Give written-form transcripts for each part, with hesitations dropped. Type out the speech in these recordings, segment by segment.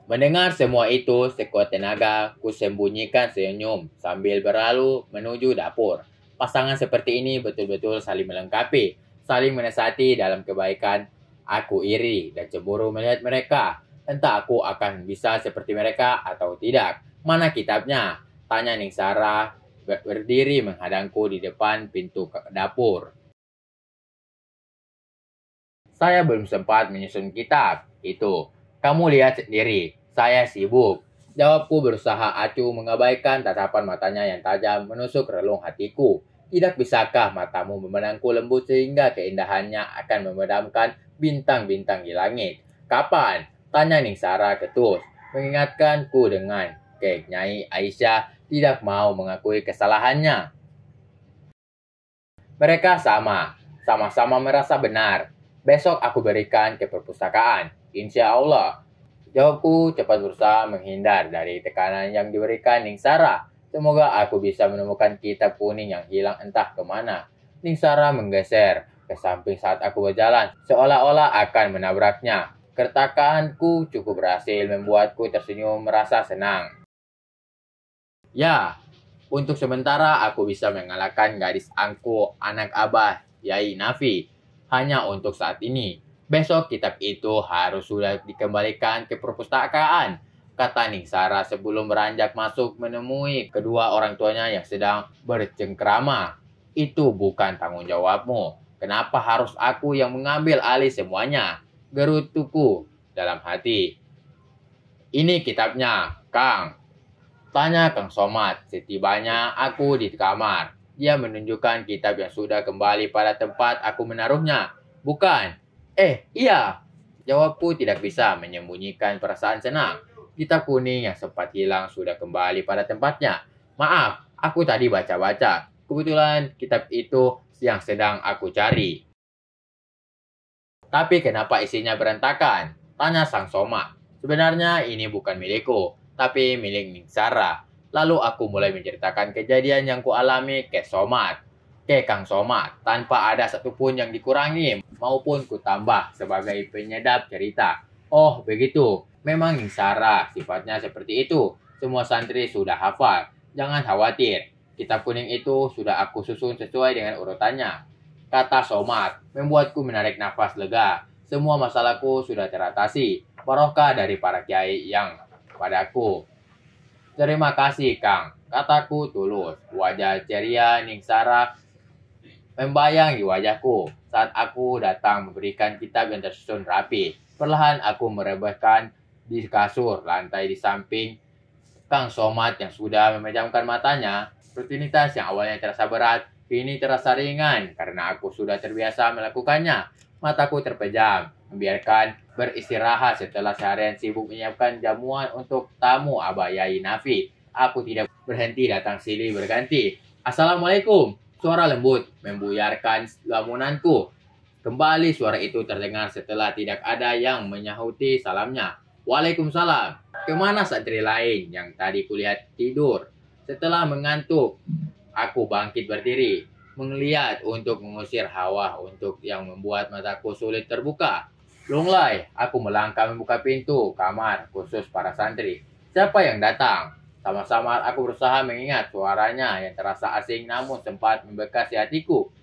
Mendengar semua itu, sekuat tenaga, ku sembunyikan senyum sambil berlalu menuju dapur. Pasangan seperti ini betul-betul saling melengkapi, saling menasihati dalam kebaikan. Aku iri dan cemburu melihat mereka. Entah aku akan bisa seperti mereka atau tidak. Mana kitabnya? Tanya Ning Sarah berdiri menghadangku di depan pintu dapur. Saya belum sempat menyusun kitab. Itu. Kamu lihat sendiri. Saya sibuk. Jawabku berusaha acuh mengabaikan tatapan matanya yang tajam menusuk relung hatiku. Tidak bisakah matamu memandangku lembut sehingga keindahannya akan memadamkan bintang-bintang di langit? Kapan? Tanya Ning Sarah ketus. Mengingatkanku dengan Nyai Aisyah tidak mau mengakui kesalahannya. Mereka sama-sama merasa benar. Besok aku berikan ke perpustakaan. Insya Allah. Jawabku cepat berusaha menghindar dari tekanan yang diberikan Ning Sarah. Semoga aku bisa menemukan kitab kuning yang hilang entah kemana. Ning Sarah menggeser ke samping saat aku berjalan, seolah-olah akan menabraknya. Kertakaanku cukup berhasil membuatku tersenyum merasa senang. Ya, untuk sementara aku bisa mengalahkan gadis angku anak abah Yai Nafi. Hanya untuk saat ini. Besok kitab itu harus sudah dikembalikan ke perpustakaan, kata Ning Sarah sebelum beranjak masuk menemui kedua orang tuanya yang sedang bercengkrama. Itu bukan tanggung jawabmu. Kenapa harus aku yang mengambil alih semuanya? Gerutuku dalam hati. Ini kitabnya, Kang. Tanya Kang Somad. Setibanya aku di kamar. Dia menunjukkan kitab yang sudah kembali pada tempat aku menaruhnya. Bukan. Iya. Jawabku tidak bisa menyembunyikan perasaan senang. Kitab kuning yang sempat hilang sudah kembali pada tempatnya. Maaf, aku tadi baca-baca. Kebetulan kitab itu yang sedang aku cari. Tapi kenapa isinya berantakan? Tanya Sang Somad. Sebenarnya ini bukan milikku, tapi milik Ning Sarah. Lalu aku mulai menceritakan kejadian yang kualami ke Kang Somad, tanpa ada satupun yang dikurangi maupun kutambah sebagai penyedap cerita. Oh, begitu. Memang Ning Sarah sifatnya seperti itu. Semua santri sudah hafal. Jangan khawatir. Kitab kuning itu sudah aku susun sesuai dengan urutannya. Kata Somad, membuatku menarik nafas lega. Semua masalahku sudah teratasi. Barokah dari para kiai yang padaku. Terima kasih, Kang. Kataku tulus. Wajah ceria Ning Sarah membayang di wajahku saat aku datang memberikan kitab yang tersusun rapi. Perlahan aku merebahkan di kasur lantai di samping Kang Somad yang sudah memejamkan matanya. Rutinitas yang awalnya terasa berat, kini terasa ringan karena aku sudah terbiasa melakukannya. Mataku terpejam, membiarkan beristirahat setelah seharian sibuk menyiapkan jamuan untuk tamu Abah Yai Nafi. Aku tidak berhenti datang silih berganti. Assalamualaikum. Suara lembut membuyarkan lamunanku. Kembali suara itu terdengar setelah tidak ada yang menyahuti salamnya. Waalaikumsalam. Kemana santri lain yang tadi kulihat tidur? Setelah mengantuk, aku bangkit berdiri, melihat untuk mengusir hawa untuk yang membuat mataku sulit terbuka. Lunglai, aku melangkah membuka pintu kamar khusus para santri. Siapa yang datang? Sama-sama aku berusaha mengingat suaranya yang terasa asing namun sempat membekas di hatiku.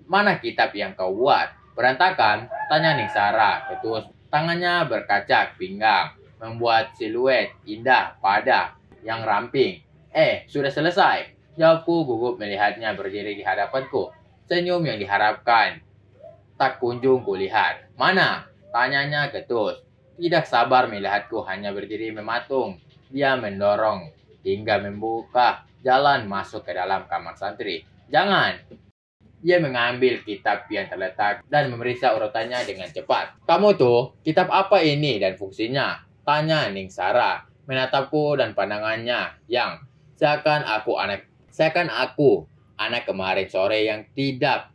Mana kitab yang kau buat? Berantakan? Tanya Ning Sarah, ketus. Tangannya berkaca pinggang, membuat siluet indah pada yang ramping. Sudah selesai. Jawabku gugup melihatnya berdiri di hadapanku. Senyum yang diharapkan tak kunjung kulihat. Mana? Tanyanya ketus. Tidak sabar melihatku hanya berdiri mematung. Dia mendorong hingga membuka jalan masuk ke dalam kamar santri. Jangan! Dia mengambil kitab yang terletak dan memeriksa urutannya dengan cepat. Kamu tuh, kitab apa ini dan fungsinya? Tanya Ning Sarah, menatapku dan pandangannya yang seakan aku anak kemarin sore yang tidak.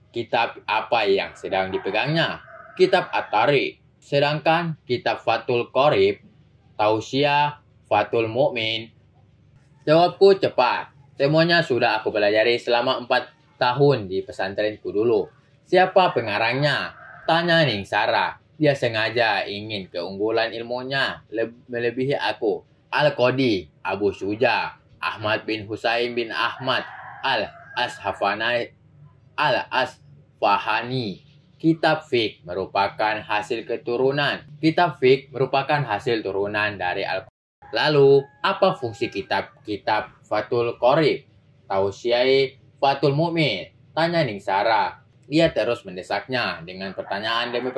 Kitab apa yang sedang dipegangnya? Kitab At-Tariq. Sedangkan kitab Fathul Qorib, Tausiah, Fathul Mu'min. Jawabku cepat. Semuanya sudah aku pelajari selama 4 tahun di pesantrenku dulu. Siapa pengarangnya? Tanya Ning Sarah. Dia sengaja ingin keunggulan ilmunya melebihi aku. Al-Qadi, Abu Syuja, Ahmad bin Husain bin Ahmad, Al-Asfahani. Kitab Fiqh merupakan hasil turunan dari Al-Qur'an. Lalu, apa fungsi kitab Fathul Qorib? Tausiah Fathul Mu'min? Tanya Ningsara. Dia terus mendesaknya dengan pertanyaan demi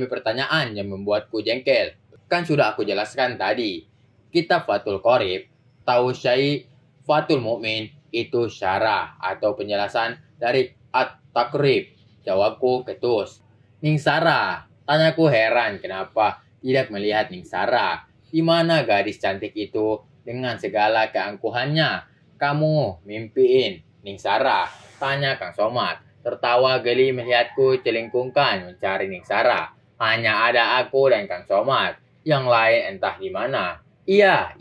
pertanyaan yang membuatku jengkel. Kan sudah aku jelaskan tadi. Kitab Fathul Qorib, Tausiah Fathul Mu'min itu syarah atau penjelasan dari At-Taqrib. Jawabku ketus. Ningsara. Tanyaku heran kenapa tidak melihat Ningsara. Di mana gadis cantik itu dengan segala keangkuhannya? Kamu mimpiin Ningsara? Tanya Kang Somad. Tertawa geli melihatku celingkungkan mencari Ningsara. Hanya ada aku dan Kang Somad. Yang lain entah di mana. Iya.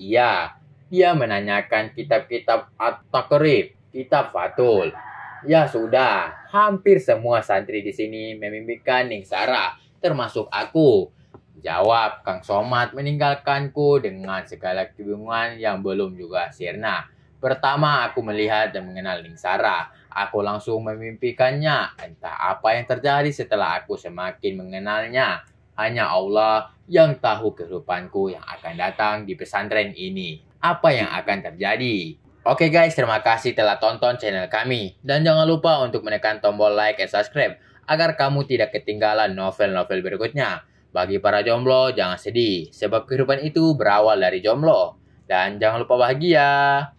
Dia menanyakan kitab-kitab At-Taqrib, kitab Fathul. Ya sudah, hampir semua santri di sini memimpikan Ningsara, termasuk aku. Jawab Kang Somad meninggalkanku dengan segala kebingungan yang belum juga sirna. Pertama aku melihat dan mengenal Ningsara. Aku langsung memimpikannya. Entah apa yang terjadi setelah aku semakin mengenalnya. Hanya Allah yang tahu kehidupanku yang akan datang di pesantren ini. Apa yang akan terjadi? Oke guys, terima kasih telah tonton channel kami. Dan jangan lupa untuk menekan tombol like dan subscribe agar kamu tidak ketinggalan novel-novel berikutnya. Bagi para jomblo, jangan sedih, sebab kehidupan itu berawal dari jomblo. Dan jangan lupa bahagia.